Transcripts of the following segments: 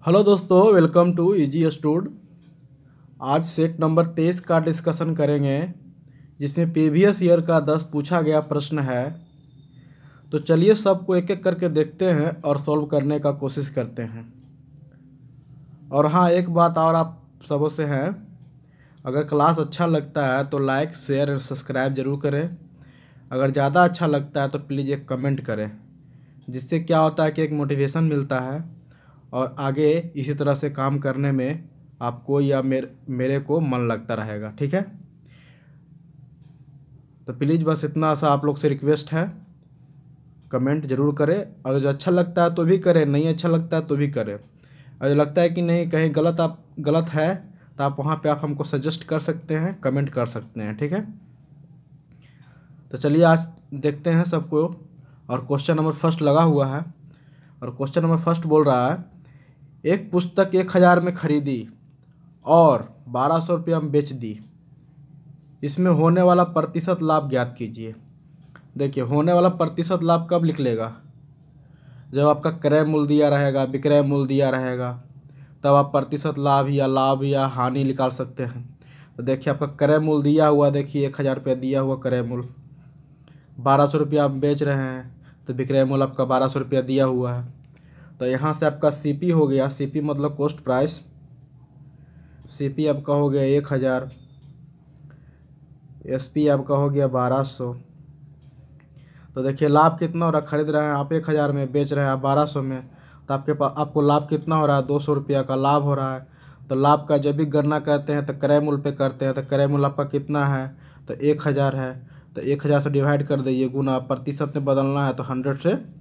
Hello दोस्तों, welcome to easy stood. आज set number 23 का डिस्कशन करेंगे, जिसमें प्रीवियस ईयर का 10 पूछा गया प्रश्न है। तो चलिए सबको एक एक करके देखते हैं और सॉल्व करने का कोशिश करते हैं। और हाँ, एक बात और आप सबों से है, अगर क्लास अच्छा लगता है तो लाइक शेयर और सब्सक्राइब ज़रूर करें। अगर ज़्यादा अच्छा लगता है तो प्लीज़ एक कमेंट करें, जिससे क्या होता है कि एक मोटिवेशन मिलता है और आगे इसी तरह से काम करने में आपको या मेरे को मन लगता रहेगा। ठीक है, तो प्लीज़ बस इतना सा आप लोग से रिक्वेस्ट है, कमेंट ज़रूर करें। और जो अच्छा लगता है तो भी करें, नहीं अच्छा लगता है तो भी करें। और जो लगता है कि नहीं कहीं गलत है तो आप वहाँ पे आप हमको सजेस्ट कर सकते हैं, कमेंट कर सकते हैं। ठीक है, तो चलिए आज देखते हैं सबको। और क्वेश्चन नंबर फर्स्ट लगा हुआ है, और क्वेश्चन नंबर फर्स्ट बोल रहा है, एक पुस्तक 1000 में खरीदी और 1200 रुपये में बेच दी, इसमें होने वाला प्रतिशत लाभ ज्ञात कीजिए। देखिए, होने वाला प्रतिशत लाभ कब निकलेगा? जब आपका क्रय मूल्य दिया रहेगा, विक्रय मूल्य दिया रहेगा, तब आप प्रतिशत लाभ या हानि निकाल सकते हैं। तो देखिए, आपका क्रय मूल्य दिया हुआ, देखिए 1000 रुपया दिया हुआ क्रय मूल्य, 1200 रुपया आप बेच रहे हैं, तो विक्रय मूल्य आपका 1200 रुपया दिया हुआ है। तो यहाँ से आपका सीपी हो गया, सीपी मतलब कॉस्ट प्राइस, सीपी आपका हो गया 1000, एसपी आपका हो गया 1200। तो देखिए लाभ कितना हो रहा है, खरीद रहे हैं आप 1000 में, बेच रहे हैं आप 1200 में, तो आपको लाभ कितना हो रहा है? 200 रुपया का लाभ हो रहा है। तो लाभ का जब भी गणना करते हैं तो क्रय मूल्य पे करते हैं, तो क्रय मूल्य आपका कितना है? तो 1000 है। तो 1000 से डिवाइड कर दीजिए, गुना प्रतिशत में बदलना है तो 100 से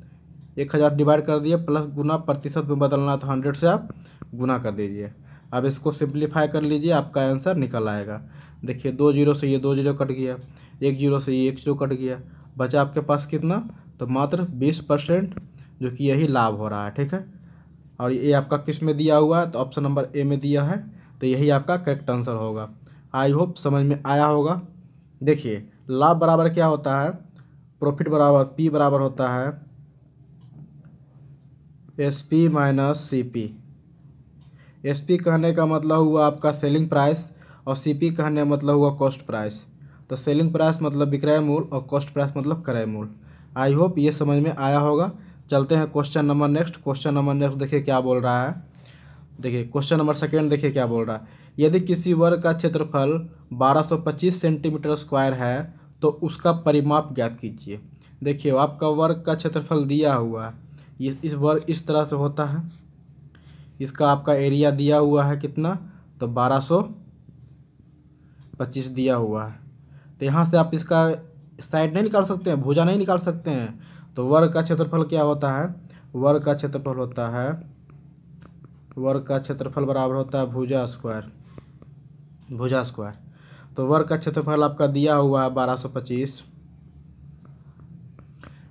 1000 डिवाइड कर दिए, प्लस गुना प्रतिशत में बदलना है तो 100 से आप गुना कर दीजिए। अब इसको सिंप्लीफाई कर लीजिए, आपका आंसर निकल आएगा। देखिए 2 जीरो से ये 2 जीरो कट गया, 1 जीरो से ये 1 जीरो कट गया, बचा आपके पास कितना? तो मात्र 20%, जो कि यही लाभ हो रहा है। ठीक है, और ये आपका किस में दिया हुआ है? तो ऑप्शन नंबर ए में दिया है, तो यही आपका करेक्ट आंसर होगा। आई होप समझ में आया होगा। देखिए लाभ बराबर क्या होता है? प्रॉफिट बराबर पी बराबर होता है S P minus C P. S P कहने का मतलब हुआ आपका सेलिंग प्राइस, और सी पी कहने का मतलब हुआ कॉस्ट प्राइस। तो सेलिंग प्राइस मतलब विक्रय मूल्य और कॉस्ट प्राइस मतलब क्रय मूल्य। आई होप ये समझ में आया होगा। चलते हैं question number next. Question number next देखिए क्या बोल रहा है। देखिए क्वेश्चन नंबर सेकेंड देखिए क्या बोल रहा है। यदि किसी वर्ग का क्षेत्रफल 1225 सेंटीमीटर स्क्वायर है तो उसका परिमाप ज्ञात कीजिए। देखिए आपका वर्ग का क्षेत्रफल दिया हुआ है, ये इस वर्ग इस तरह से होता है। इसका आपका एरिया दिया हुआ है कितना? तो 1225 दिया हुआ है। तो यहाँ से आप इसका साइड नहीं निकाल सकते हैं, भुजा नहीं निकाल सकते हैं। तो वर्ग का क्षेत्रफल क्या होता है? वर्ग का क्षेत्रफल होता है, वर्ग का क्षेत्रफल बराबर होता है भुजा स्क्वायर, भुजा स्क्वायर। तो वर्ग का क्षेत्रफल आपका दिया हुआ है 1225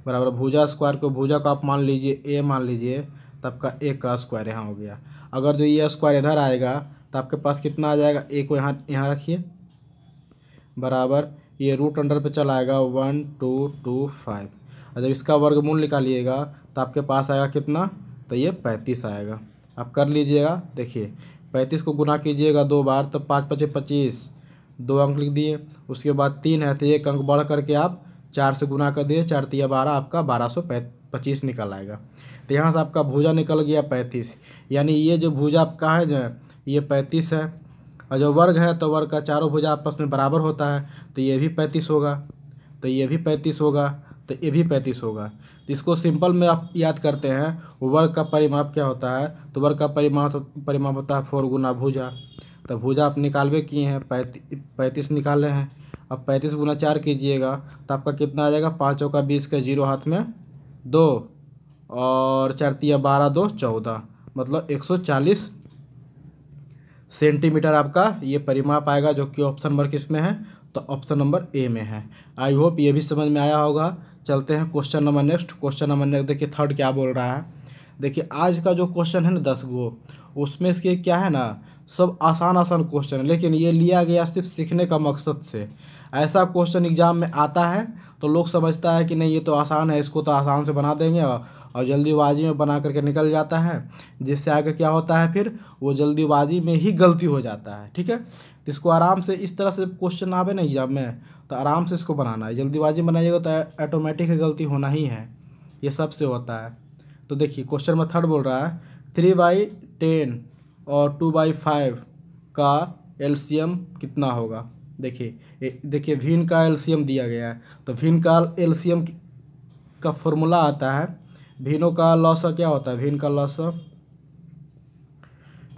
बराबर भुजा स्क्वायर को, भुजा को आप मान लीजिए ए मान लीजिए, तो आपका ए का स्क्वायर यहाँ हो गया। अगर जो ये स्क्वायर इधर आएगा तो आपके पास कितना आ जाएगा? ए को यहाँ रखिए, बराबर ये रूट अंडर पे चला आएगा 1225। और जब इसका वर्गमूल निकालिएगा तो आपके पास आएगा कितना? तो ये 35 आएगा। आप कर लीजिएगा। देखिए 35 को गुना कीजिएगा 2 बार, तो 5 पचे 25, 2 अंक लिख दिए। उसके बाद 3 है तो 1 अंक बढ़ करके आप 4 से गुना कर दिए, 4 तिया 12, आपका 1225 निकल आएगा। तो यहाँ से आपका भुजा निकल गया 35, यानी ये जो भुजा आपका है जो ये 35 है। और जो वर्ग है तो वर्ग का चारों भुजा आपस में बराबर होता है, तो ये भी 35 होगा, तो ये भी 35 होगा, तो ये भी 35 होगा। तो इसको सिंपल में आप याद करते हैं, वर्ग का परिमाप क्या होता है? तो वर्ग का परिमाप होता है 4 गुना भुजा। तो भुजा आप निकालवे किए हैं, 35 निकाले हैं। अब 35 गुना 4 कीजिएगा तो आपका कितना आ जाएगा? 5 चौका 20 के 0 हाथ में 2, और 4 तिया 12, 2 14, मतलब 140 सेंटीमीटर आपका ये परिमाप आएगा, जो कि ऑप्शन नंबर किस में है? तो ऑप्शन नंबर ए में है। आई होप ये भी समझ में आया होगा। चलते हैं question number next. Question number next देखिए थर्ड क्या बोल रहा है। देखिए आज का जो क्वेश्चन है ना 10 गो, उसमें से क्या है ना, सब आसान आसान क्वेश्चन है, लेकिन ये लिया गया सिर्फ सीखने का मकसद से। ऐसा क्वेश्चन एग्जाम में आता है तो लोग समझता है कि नहीं ये तो आसान है, इसको तो आसान से बना देंगे और जल्दीबाजी में बना करके निकल जाता है, जिससे आगे क्या होता है फिर वो जल्दीबाजी में ही गलती हो जाता है। ठीक है, तो इसको आराम से इस तरह से क्वेश्चन आवे ना एग्जाम में तो आराम से इसको बनाना है। जल्दीबाजी में बनाइएगा तो ऑटोमेटिक गलती होना ही है, ये सबसे होता है। तो देखिए क्वेश्चन में थर्ड बोल रहा है 3/10 और 2/5 का एलसीएम कितना होगा। देखिए भिन्न का एलसीएम दिया गया है, तो भिन्न का एलसीएम का फॉर्मूला आता है, भिन्नों का लॉसा क्या होता है, भिन्न का लॉसा,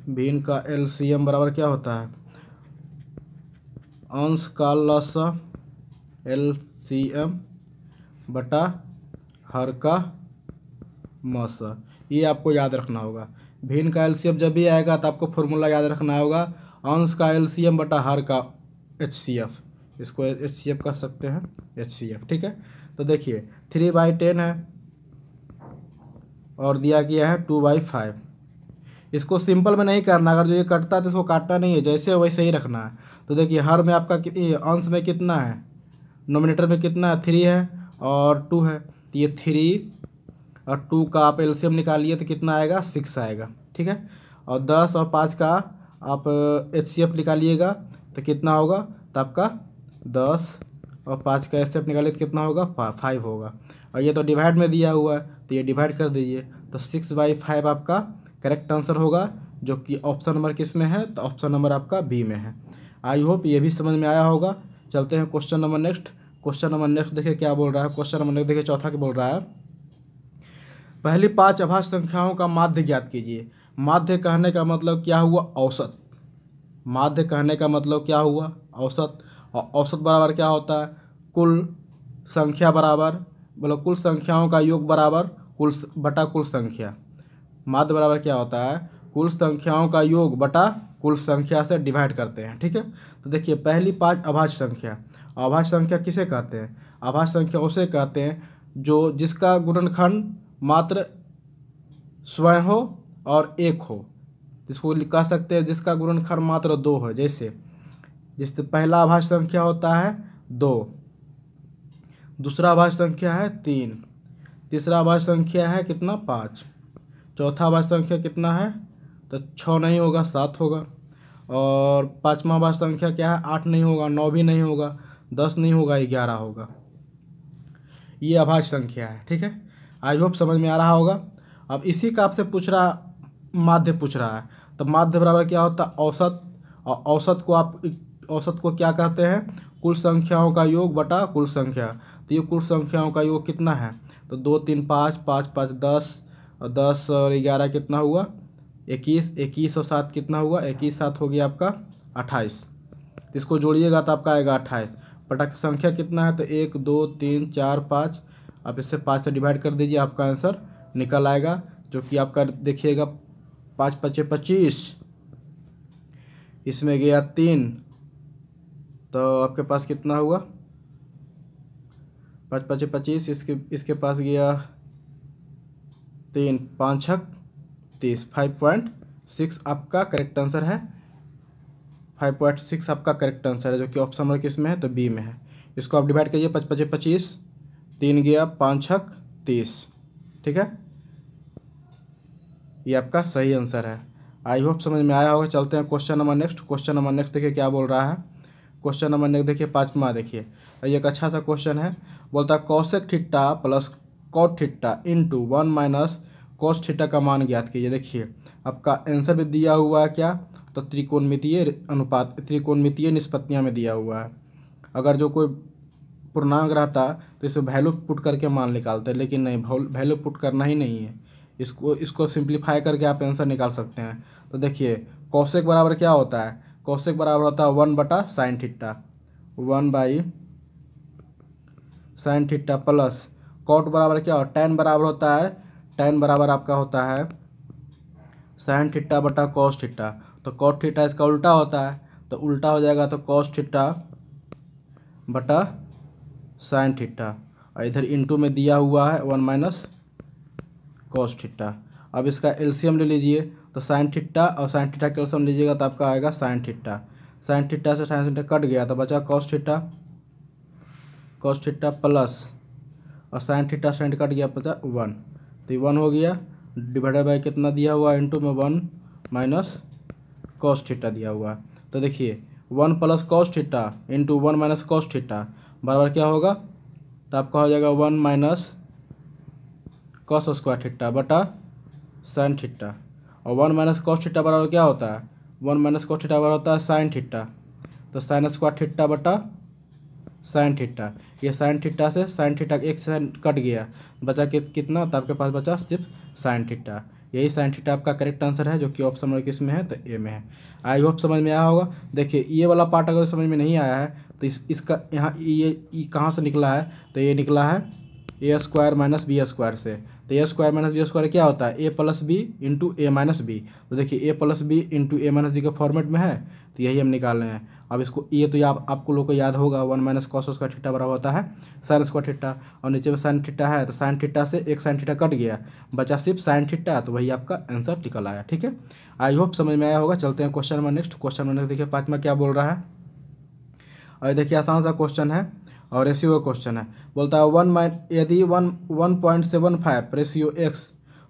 भिन्न का एलसीएम बराबर क्या होता है, अंश का लॉसा एलसीएम बटा हर का मौसा। ये आपको याद रखना होगा। भिन्न का एलसीएम जब भी आएगा तो आपको फॉर्मूला याद रखना होगा, अंश का एलसीएम बटा हर का एचसीएफ, इसको एचसीएफ कर सकते हैं, एचसीएफ। ठीक है, तो देखिए 3/10 है और दिया गया है 2/5। इसको सिंपल में नहीं करना, अगर जो ये कटता है तो इसको काटना नहीं है, जैसे वैसे ही रखना है। तो देखिए हर में आपका अंश में कितना है, नोमिनेटर में कितना है, 3 है और 2 है, तो ये 3 और 2 का आप एलसीएम निकालिए तो कितना आएगा, 6 आएगा। ठीक है, और 10 और 5 का आप एचसीएफ निकालिएगा तो कितना होगा, तो आपका 10 और 5 का एचसीएफ निकालिए तो कितना होगा, 5 होगा। और ये तो डिवाइड में दिया हुआ है तो ये डिवाइड कर दीजिए, तो 6/5 आपका करेक्ट आंसर होगा, जो कि ऑप्शन नंबर किस में है, तो ऑप्शन नंबर आपका बी में है। आई होप ये भी समझ में आया होगा। चलते हैं question number next. Question number next देखिए क्या बोल रहा है। क्वेश्चन नंबर नेक्स्ट देखिए चौथा क्या बोल रहा है, पहली 5 अभाज्य संख्याओं का माध्य ज्ञात कीजिए। माध्य कहने का मतलब क्या हुआ, औसत। माध्य कहने का मतलब क्या हुआ, औसत। और औसत बराबर क्या होता है, कुल संख्या बराबर, मतलब कुल संख्याओं का योग बराबर कुल बटा कुल संख्या। माध्य बराबर क्या होता है, कुल संख्याओं का योग बटा कुल संख्या से डिवाइड करते हैं। ठीक है, तो देखिए पहली 5 अभाज्य संख्या। अभाज्य संख्या किसे कहते हैं, अभाज्य संख्या उसे कहते हैं जो जिसका गुणनखंड मात्र स्वयं हो और 1 हो। इसको कह सकते हैं जिसका गुणनखंड मात्र 2 है। जैसे पहला अभाज्य संख्या होता है 2, दूसरा अभाज्य संख्या है 3, तीसरा अभाज्य संख्या है कितना, 5, चौथा अभाज्य संख्या कितना है, तो 6 नहीं होगा, 7 होगा, और पाँचवा अभाज्य संख्या क्या है, 8 नहीं होगा, 9 भी नहीं होगा, 10 नहीं होगा, 11 होगा। ये अभाज्य संख्या है। ठीक है, आई होप समझ में आ रहा होगा। अब इसी का आपसे पूछ रहा, माध्य पूछ रहा है, तो माध्य बराबर क्या होता है, औसत। और औसत को क्या कहते हैं, कुल संख्याओं का योग बटा कुल संख्या। तो ये कुल संख्याओं का योग कितना है, तो 2 3 5 5 5 10, और 10 और 11 कितना हुआ, 21, 21 और 7 कितना हुआ, 21 7 हो गया आपका 28। इसको जोड़िएगा तो आपका आएगा 28। बटा संख्या कितना है, तो 1 2 3 4 5, आप इससे 5 से डिवाइड कर दीजिए, आपका आंसर निकल आएगा, जो कि आपका देखिएगा 5 5 25, इसमें गया 3, तो आपके पास कितना हुआ, 5 5 25, इसके पास गया 3, 5 6 30, 5.6 आपका करेक्ट आंसर है। 5.6 आपका करेक्ट आंसर है, जो कि ऑप्शन नंबर किस में है, तो बी में है। इसको आप डिवाइड करिए, 5 5 25, 3 गया, 5 6 30। ठीक है, ये आपका सही आंसर है। आई होप समझ में आया होगा। चलते हैं question number next. Question number next देखिए क्या बोल रहा है। क्वेश्चन नंबर नेक्स्ट देखिए 5वां देखिए, ये एक अच्छा सा क्वेश्चन है। बोलता है cosec theta plus cot theta into 1 minus cos theta का मान ज्ञात कीजिए। देखिए आपका आंसर भी दिया हुआ है क्या, तो त्रिकोणमितीय अनुपात, त्रिकोणमितीय निष्पत्तियाँ में दिया हुआ है। अगर जो कोई पूर्णांक रहता तो इसे वैल्यू पुट करके मान निकालते हैं, लेकिन नहीं, वैल्यू पुट करना ही नहीं है, इसको सिंप्लीफाई करके आप आंसर निकाल सकते हैं। तो देखिए कोसेक बराबर क्या होता है, कोसेक बराबर होता है 1 बटा sine theta, 1/sin theta, plus cot बराबर क्या हो, tan बराबर होता है, tan बराबर आपका होता है साइन थीटा बटा कॉस थीटा। तो कॉट थीटा इसका उल्टा होता है, तो उल्टा हो जाएगा, तो कॉस थीटा बटा साइन थीटा, और इधर इंटू में दिया हुआ है 1 माइनस कॉस थीटा। अब इसका एलसीएम ले लीजिए, तो साइन थीटा और साइन थीटा का एलसीएम लीजिएगा तो आपका आएगा साइन थीटा। साइन थीटा से साइन थीटा कट गया तो बचा cos theta, cos theta plus, और साइन थीटा साइन कट गया बचा 1, तो ये 1 हो गया, डिवाइडेड बाय कितना दिया हुआ इंटू में 1 माइनस कॉस थीटा दिया हुआ। तो देखिए 1 plus cos theta into 1 minus cos theta बराबर क्या होगा, तो आपका हो जाएगा 1 माइनस कॉस स्क्वायर थीटा बटा साइन थीटा। और 1 माइनस कॉस थीटा बराबर क्या होता है, 1 माइनस कॉस थीटा बराबर होता है साइन थीटा। तो साइन स्क्वायर थीटा बटा साइन थीटा, ये साइन थीटा से साइन थीटा एक साइन कट गया, बचा कितना, तो आपके पास बचा सिर्फ साइन थीटा। यही साइन थीटा आपका करेक्ट आंसर है, जो कि ऑप्शन नंबर किस में है, तो ए में है। आई होप समझ में आया होगा। देखिए ये वाला पार्ट अगर समझ में नहीं आया है तो इसका यहाँ ये कहाँ से निकला है, तो ये निकला है ए स्क्वायर माइनस बी स्क्वायर से। तो ए स्क्वायर माइनस बी स्क्वायर क्या होता है, ए प्लस बी इंटू ए माइनस बी। तो देखिए ए प्लस बी इंटू ए माइनस बी के फॉर्मेट में है, तो यही हम निकाल रहे हैं। अब इसको ये तो आपको लोग को याद होगा, 1 माइनस कॉस स्क्वायर थीटा बराबर होता है साइन स्क्वायर थीटा, और नीचे में साइन थीटा है, तो साइन थीटा से एक साइन थीटा कट गया, बचा सिर्फ साइन थीटा, तो वही आपका आंसर निकल आया। ठीक है, आई होप समझ में आया होगा। चलते हैं question number next. Question number देखिए 5वां क्या बोल रहा है, और देखिए आसान सा क्वेश्चन है और रेशियो का क्वेश्चन है। बोलता है यदि 1.75 रेशियो एक्स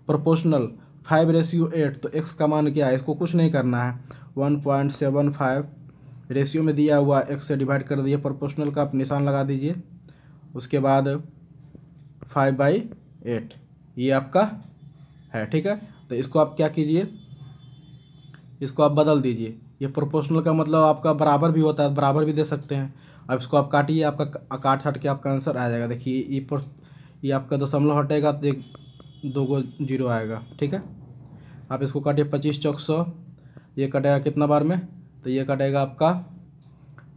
प्रोपोर्शनल 5:8 तो एक्स का मान क्या है। इसको कुछ नहीं करना है, 1.75 रेशियो में दिया हुआ एक्स से डिवाइड कर दिए, प्रोपोर्शनल का आप निशान लगा दीजिए, उसके बाद 5/8 ये आपका है। ठीक है, तो इसको आप क्या कीजिए, इसको आप बदल दीजिए। ये प्रोपोर्शनल का मतलब आपका बराबर भी होता है, बराबर भी दे सकते हैं। अब इसको आप काटिए, आपका काट हट के आपका आंसर आ जाएगा। देखिए ये आपका दशमलव हटेगा तो 2 को 0 आएगा। ठीक है, आप इसको काटिए, 25 चौक 100, ये कटेगा कितना बार में, तो ये कटेगा आपका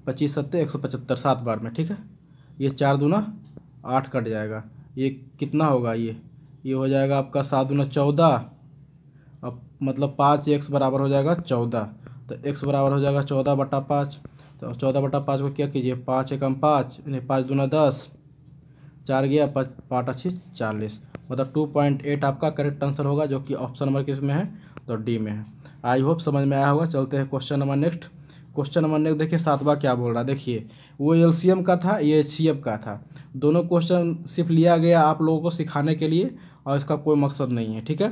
25 सत्ते 175 7 बार में। ठीक है, ये 4 दूना 8 कट जाएगा, ये कितना होगा, ये हो जाएगा आपका 7 दूना 14, अब मतलब 5x बराबर हो जाएगा 14, तो x बराबर हो जाएगा 14/5। तो 14/5 को क्या कीजिए, 5 एकम 5 यानी 5 दूना 10, 4 गया 5 अच्छी 40, मतलब 2.8 आपका करेक्ट आंसर होगा, जो कि ऑप्शन नंबर किस में है, तो डी में है। आई होप समझ में आया होगा। चलते हैं question number next. Question number next देखिए 7वां क्या बोल रहा है। देखिए वो एलसीएम का था, ये एचसीएफ का था। दोनों क्वेश्चन सिर्फ लिया गया आप लोगों को सिखाने के लिए, और इसका कोई मकसद नहीं है। ठीक है,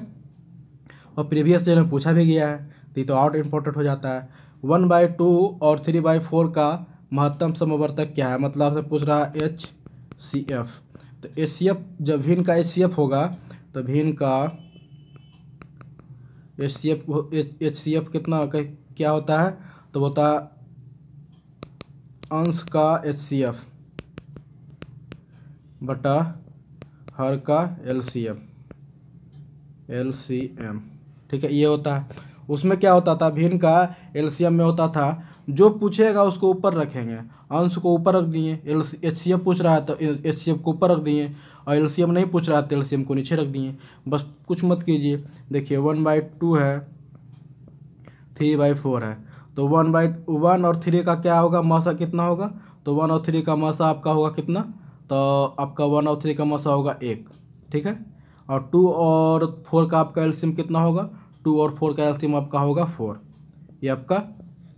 और प्रीवियस ईयर में पूछा भी गया है, तो ये तो आउट इम्पोर्टेंट हो जाता है। 1/2 और 3/4 का महत्तम समवर्तक क्या है, मतलब आपसे पूछ रहा है HCF। तो HCF जब भिन्न का HCF होगा, तो भिन्न का HCF कितना क्या होता है, तो होता है अंश का HCF बटा हर का LCM। ठीक है, ये होता है। उसमें क्या होता था, भिन्न का एलसीएम में होता था जो पूछेगा उसको ऊपर रखेंगे, अंश को ऊपर रख दिए, HCF पूछ रहा है तो HCF को ऊपर रख दिए, और LCM नहीं पूछ रहा है तो LCM को नीचे रख दिए। बस कुछ मत कीजिए। देखिए 1/2 है, 3/4 है, तो 1 और 3 का क्या होगा, मासा कितना होगा, तो 1 और 3 का मासा आपका होगा कितना, तो आपका 1 और 3 का मासा होगा 1। ठीक है, और 2 और 4 का आपका एलसीएम कितना होगा, 2 और 4 का एलसीएम आपका होगा 4। ये आपका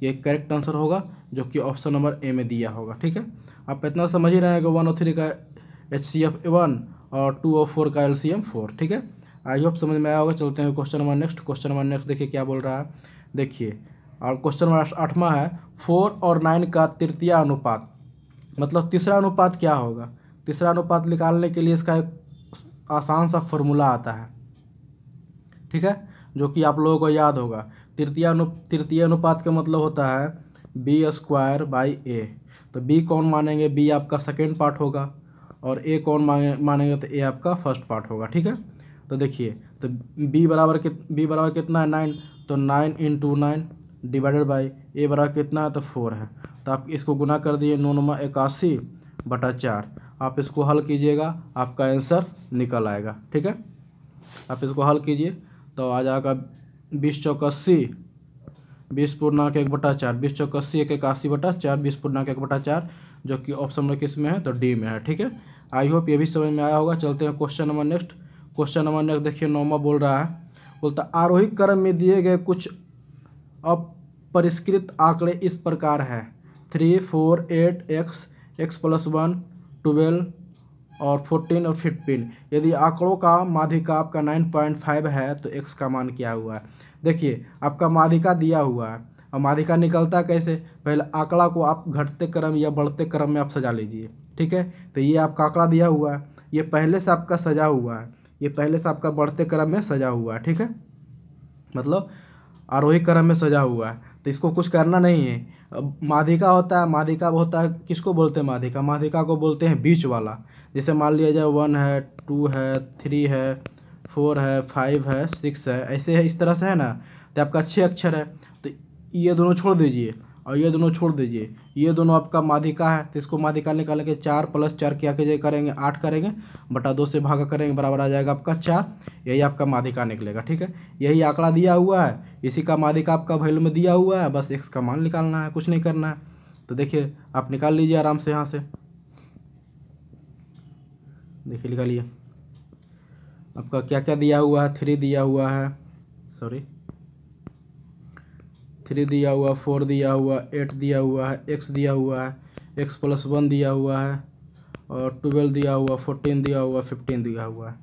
ये करेक्ट आंसर होगा, जो कि ऑप्शन नंबर ए में दिया होगा। ठीक है, आप इतना समझ ही रहे हैं कि 1 और 3 का HCF 1 और 2 और 4 का LCM 4। ठीक है, आई होप समझ में आया होगा। चलते हैं question number next. Question number next देखिए क्या बोल रहा है। देखिए और क्वेश्चन नंबर 8वां है, 4 और 9 का तृतीय अनुपात, मतलब तीसरा अनुपात क्या होगा। तीसरा अनुपात निकालने के लिए इसका एक आसान सा फॉर्मूला आता है। ठीक है, जो कि आप लोगों को याद होगा। तृतीय अनुपात का मतलब होता है B²/A। तो B कौन मानेंगे, B आपका सेकेंड पार्ट होगा, और A कौन मानेंगे, तो A आपका फर्स्ट पार्ट होगा। ठीक है, तो देखिए तो B बराबर कितना है, 9, तो 9 × 9 डिवाइडेड बाई A बराबर कितना है, तो 4 है। तो आप इसको गुना कर दिए, 9×9 81/4। आप इसको हल कीजिएगा, आपका आंसर निकल आएगा। ठीक है, आप इसको हल कीजिए तो आ जाएगा 20 चौक 80, 20 पूर्णांक 1/4, 20 चौक 80 81/4, 20 पूर्णांक 1/4, जो कि ऑप्शन नंबर किस में है, तो डी में है। ठीक है, आई होप ये भी समझ में आया होगा। चलते हैं question number next. Question number next देखिए 9वां बोल रहा है, बोलता आरोही क्रम में दिए गए कुछ अपरिष्कृत आंकड़े इस प्रकार है, 3, 4, 8, x, x+1, 12 और 14 और 15। यदि आंकड़ों का माध्यिका आपका 9.5 है तो x का मान क्या हुआ है। देखिए आपका माध्यिका दिया हुआ है और माध्यिका निकलता कैसे, पहले आंकड़ा को आप घटते क्रम या बढ़ते क्रम में आप सजा लीजिए। ठीक है, तो ये आपका आंकड़ा दिया हुआ है, ये पहले से आपका सजा हुआ है, ये पहले से आपका बढ़ते क्रम में सजा हुआ है। ठीक है, मतलब आरोही क्रम में सजा हुआ है, तो इसको कुछ करना नहीं है। अब माध्यिका होता है, माध्यिका होता है किसको बोलते हैं, माध्यिका, माध्यिका को बोलते हैं बीच वाला। जैसे मान लिया जाए 1 है, 2 है, 3 है, 4 है, 5 है, 6 है, ऐसे है, इस तरह से है ना। तो आपका 6 अक्षर है, तो ये दोनों छोड़ दीजिए और ये दोनों छोड़ दीजिए, ये दोनों आपका माध्यिका है। तो इसको माध्यिका निकाल के 4 + 4 क्या कीजिए करेंगे, 8 करेंगे, बटा 2 से भागा करेंगे, बराबर आ जाएगा आपका 4। यही आपका माध्यिका निकलेगा। ठीक है, यही आंकड़ा दिया हुआ है, इसी का माध्यिका आपका वैल्यू में दिया हुआ है, बस x का मान निकालना है, कुछ नहीं करना है। तो देखिए आप निकाल लीजिए आराम से यहाँ से, देखिए निकालिए। आपका क्या क्या दिया हुआ है, 3 दिया हुआ है, 3 दिया हुआ, 4 दिया हुआ, 8 दिया हुआ है, x दिया हुआ है, x + 1 दिया हुआ है, और 12 दिया हुआ, 14 दिया हुआ, 15 दिया हुआ है,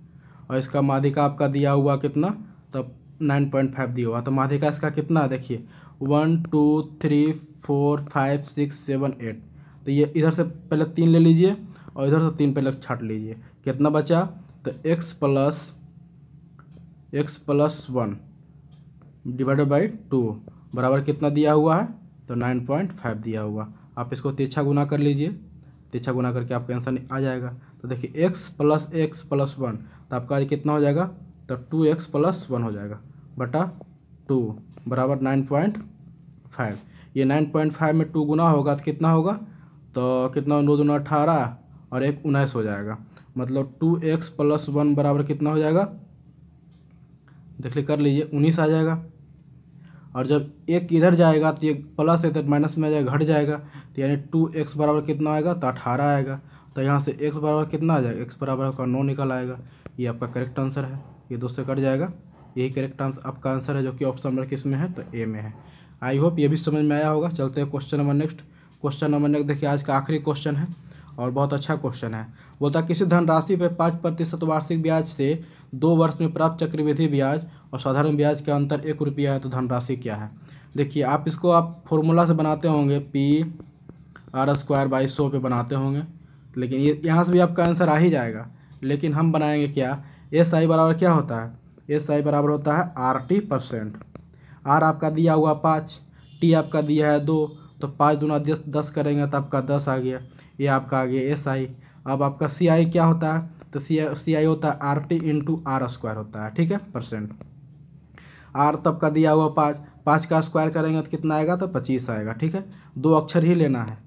और इसका माध्यिका आपका दिया हुआ कितना, तब 9.5 दिया हुआ। तो माध्यिका इसका कितना है, देखिए 1 2 3 4 5 6 7 8। तो ये इधर से पहले 3 ले लीजिए और इधर से 3 पहले छाट लीजिए, कितना बचा, तो x + 1 डिवाइडेड बाई 2 बराबर कितना दिया हुआ है, तो 9.5 दिया हुआ। आप इसको तिरछा गुना कर लीजिए, तिरछा गुना करके आपका आंसर आ जाएगा। तो देखिए x + 1 तो आपका कितना हो जाएगा, तो 2x + 1 हो जाएगा बटा 2 बराबर 9.5। ये 9.5 में 2 गुना होगा तो कितना होगा, तो कितना, 9 दूना 18 और 1 19 हो जाएगा। मतलब 2x + 1 बराबर कितना हो जाएगा, देख ली कर लीजिए, 19 आ जाएगा। और जब एक इधर जाएगा तो ये प्लस है तो माइनस में आ जाएगा, घट जाएगा, तो यानी 2x बराबर कितना आएगा, तो 18 आएगा। तो यहाँ से x बराबर कितना आ जाएगा, x बराबर आपका 9 निकल आएगा। ये आपका करेक्ट आंसर है, ये 2 से कट जाएगा, यही करेक्ट आंसर आपका आंसर है, जो कि ऑप्शन नंबर किस में है, तो ए में है। आई होप ये भी समझ में आया होगा। चलते हैं question number next. Question number next देखिए आज का आखिरी क्वेश्चन है और बहुत अच्छा क्वेश्चन है। बोलता किसी धनराशि पर 5% वार्षिक ब्याज से 2 वर्ष में प्राप्त चक्रवृद्धि ब्याज और साधारण ब्याज के अंतर 1 रुपया है, तो धनराशि क्या है। देखिए आप इसको आप फॉर्मूला से बनाते होंगे, P/r² 100 पे बनाते होंगे, लेकिन ये यहाँ से भी आपका आंसर आ ही जाएगा। लेकिन हम बनाएंगे क्या, SI बराबर क्या होता है, SI बराबर होता है RT%। R आपका दिया हुआ 5, T आपका दिया है 2, तो 5 दूना 10 करेंगे तो आपका 10 आ गया, ये आपका आ गया SI। अब आपका CI क्या होता है, तो CI होता है RT × R² होता है। ठीक है, %। R तब का दिया हुआ 5 का स्क्वायर करेंगे तो कितना आएगा, तो 25 आएगा। ठीक है, 2 अक्षर ही लेना है,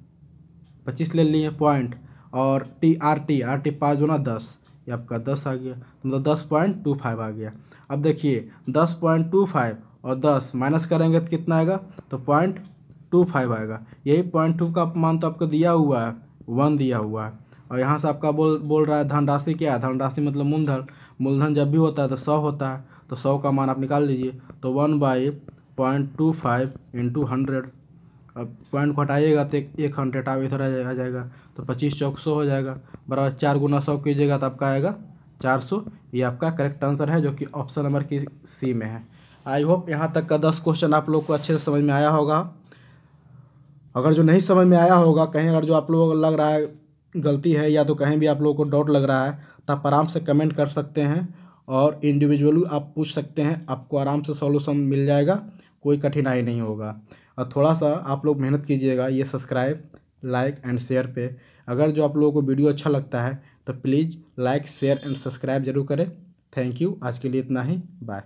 25 ले लिए पॉइंट, और RT 5 दूना 10, ये आपका 10 आ गया, मतलब 10.25 आ गया। अब देखिए 10.25 और 10 माइनस करेंगे तो कितना आएगा, तो 0.25 आएगा। यही 0.2 का मान तो आपको दिया हुआ है, 1 दिया हुआ है। और यहाँ से आपका बोल रहा है धनराशि क्या है, धनराशि मतलब मूलधन। मूलधन जब भी होता है तो 100 होता है, तो 100 का मान आप निकाल लीजिए, तो 1/0.25 × 100। अब पॉइंट को हटाइएगा तो 100 आप इधर आ जाएगा, तो 25 चौक 100 हो जाएगा, बराबर 4 × 100 कीजिएगा तो आपका आएगा 400। ये आपका करेक्ट आंसर है, जो कि ऑप्शन नंबर की सी में है। आई होप यहाँ तक का 10 क्वेश्चन आप लोग को अच्छे से समझ में आया होगा। अगर जो नहीं समझ में आया होगा, कहीं अगर जो आप लोगों को लग रहा है गलती है, या तो कहीं भी आप लोगों को डाउट लग रहा है, तो आप आराम से कमेंट कर सकते हैं और इंडिविजुअली आप पूछ सकते हैं, आपको आराम से सॉल्यूशन मिल जाएगा, कोई कठिनाई नहीं होगा। और थोड़ा सा आप लोग मेहनत कीजिएगा, ये सब्सक्राइब, लाइक एंड शेयर पे। अगर जो आप लोगों को वीडियो अच्छा लगता है तो please like, share and subscribe जरूर करें। थैंक यू, आज के लिए इतना ही, बाय।